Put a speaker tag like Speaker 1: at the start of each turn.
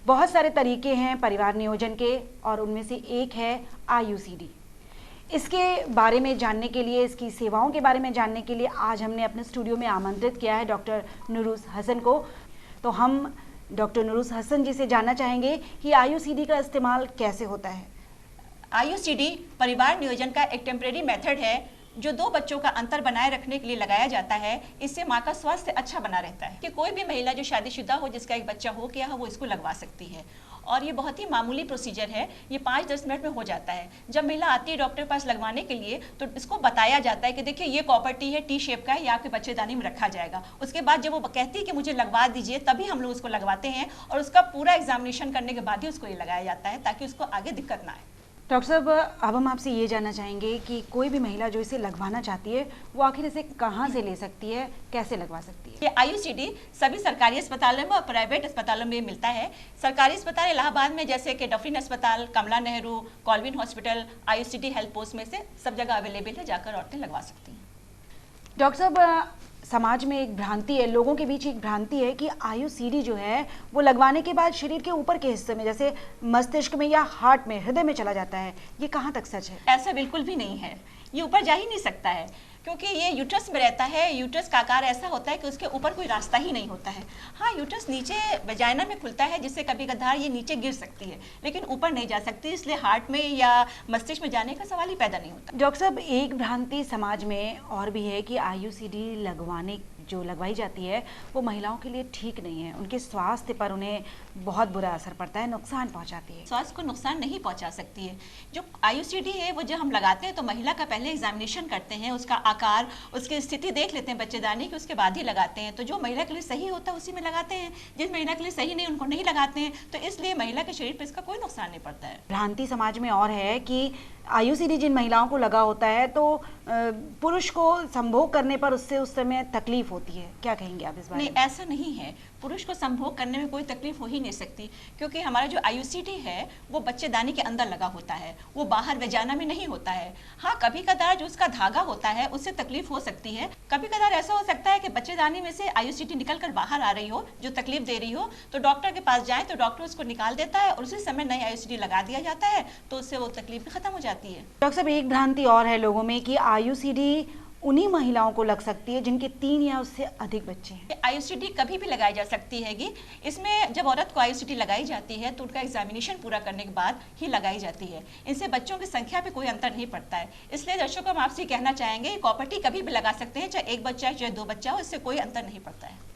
Speaker 1: बहुत सारे तरीके हैं परिवार नियोजन के और उनमें से एक है IUCD। इसके बारे में जानने के लिए, इसकी सेवाओं के बारे में जानने के लिए आज हमने अपने स्टूडियो में आमंत्रित किया है डॉक्टर नुरुस हसन को। तो हम डॉक्टर नुरुस हसन जी से जानना चाहेंगे कि IUCD का इस्तेमाल कैसे होता है।
Speaker 2: IUCD परिवार नियोजन का एक टेम्परेरी मेथड है जो दो बच्चों का अंतर बनाए रखने के लिए लगाया जाता है। इससे माँ का स्वास्थ्य अच्छा बना रहता है कि कोई भी महिला जो शादीशुदा हो, जिसका एक बच्चा हो गया हो, वो इसको लगवा सकती है। और ये बहुत ही मामूली प्रोसीजर है, ये 5-10 मिनट में हो जाता है। जब महिला आती है डॉक्टर के पास लगवाने के लिए तो इसको बताया जाता है कि देखिए ये कॉपर टी है, टी शेप का है, ये आपके बच्चेदानी में रखा जाएगा। उसके बाद जब वो कहती है कि मुझे लगवा दीजिए, तभी हम लोग उसको लगवाते हैं और उसका पूरा एग्जामिनेशन करने के बाद ही उसको ये लगाया जाता है ताकि उसको आगे दिक्कत ना आए।
Speaker 1: डॉक्टर साहब, अब हम आपसे ये जानना चाहेंगे कि कोई भी महिला जो इसे लगवाना चाहती है वो आखिर इसे कहाँ से ले सकती है, कैसे लगवा सकती है?
Speaker 2: ये IUCD सभी सरकारी अस्पतालों में और प्राइवेट अस्पतालों में मिलता है। सरकारी अस्पताल इलाहाबाद में जैसे कि डफरिन अस्पताल, Kamala Nehru, Colvin hospital, IUCD health post में से सब जगह अवेलेबल है, जाकर औरतें लगवा सकती हैं।
Speaker 1: डॉक्टर साहब, समाज में एक भ्रांति है, लोगों के बीच एक भ्रांति है कि IUCD जो है वो लगवाने के बाद शरीर के ऊपर के हिस्से में जैसे मस्तिष्क में या हार्ट में, हृदय में चला जाता है। ये कहाँ तक सच है?
Speaker 2: ऐसा बिल्कुल भी नहीं है, ये ऊपर जा ही नहीं सकता है क्योंकि ये यूट्रस में रहता है। यूट्रस का आकार ऐसा होता है कि उसके ऊपर कोई रास्ता ही नहीं होता है। हाँ, यूट्रस नीचे वजाइना में खुलता है जिससे कभी कभार ये नीचे गिर सकती है, लेकिन ऊपर नहीं जा सकती, इसलिए हार्ट में या मस्तिष्क में जाने का सवाल ही पैदा नहीं होता।
Speaker 1: डॉक्टर साहब, एक भ्रांति समाज में और भी है कि IUCD लगवाई जाती है वो महिलाओं के लिए ठीक नहीं है, उनके स्वास्थ्य पर उन्हें बहुत बुरा असर पड़ता है, नुकसान पहुंचाती है।
Speaker 2: स्वास्थ्य को नुकसान नहीं पहुंचा सकती है। जो IUCD है वो जब हम लगाते हैं तो महिला का पहले एग्जामिनेशन करते हैं, उसका आकार, उसकी स्थिति देख लेते हैं बच्चेदानी की, उसके बाद ही लगाते हैं। तो जो महिला के लिए सही होता है उसी में लगाते हैं, जिस महिला के लिए सही नहीं उनको नहीं लगाते हैं। तो इसलिए महिला के शरीर पर इसका कोई नुकसान नहीं पड़ता है।
Speaker 1: भ्रांति समाज में और है कि IUCD जिन महिलाओं को लगा होता है तो पुरुष को संभोग करने पर उससे उस समय तकलीफ होती है, क्या कहेंगे आप इस बारे में?
Speaker 2: नहीं, ऐसा नहीं है। पुरुष को संभोग करने में कोई तकलीफ हो ही नहीं सकती क्योंकि हमारा जो IUCD है वो बच्चेदानी के अंदर लगा होता है, वो बाहर वजाना में नहीं होता है। हाँ, कभी कदार जो उसका धागा होता है उससे तकलीफ हो सकती है। कभी कदार ऐसा हो सकता है कि बच्चेदानी में से IUCD निकल कर बाहर आ रही हो जो तकलीफ दे रही हो, तो डॉक्टर के पास जाए तो डॉक्टर उसको निकाल देता है और उसी समय नई IUCD लगा दिया जाता है, तो उससे वो तकलीफ भी खत्म हो जाती है।
Speaker 1: डॉक्टर साहब, एक भ्रांति और है लोगों में कि IUCD उन्हीं महिलाओं को लग सकती है जिनके 3 या उससे अधिक बच्चे हैं।
Speaker 2: IUCD कभी भी लगाई जा सकती हैगी। इसमें जब औरत को IUCD लगाई जाती है तो उनका एग्जामिनेशन पूरा करने के बाद ही लगाई जाती है। इनसे बच्चों की संख्या पे कोई अंतर नहीं पड़ता है। इसलिए दर्शकों, हम आपसे कहना चाहेंगे कॉपर टी कभी भी लगा सकते हैं, चाहे एक बच्चा है चाहे 2 बच्चा हो, इससे कोई अंतर नहीं पड़ता है।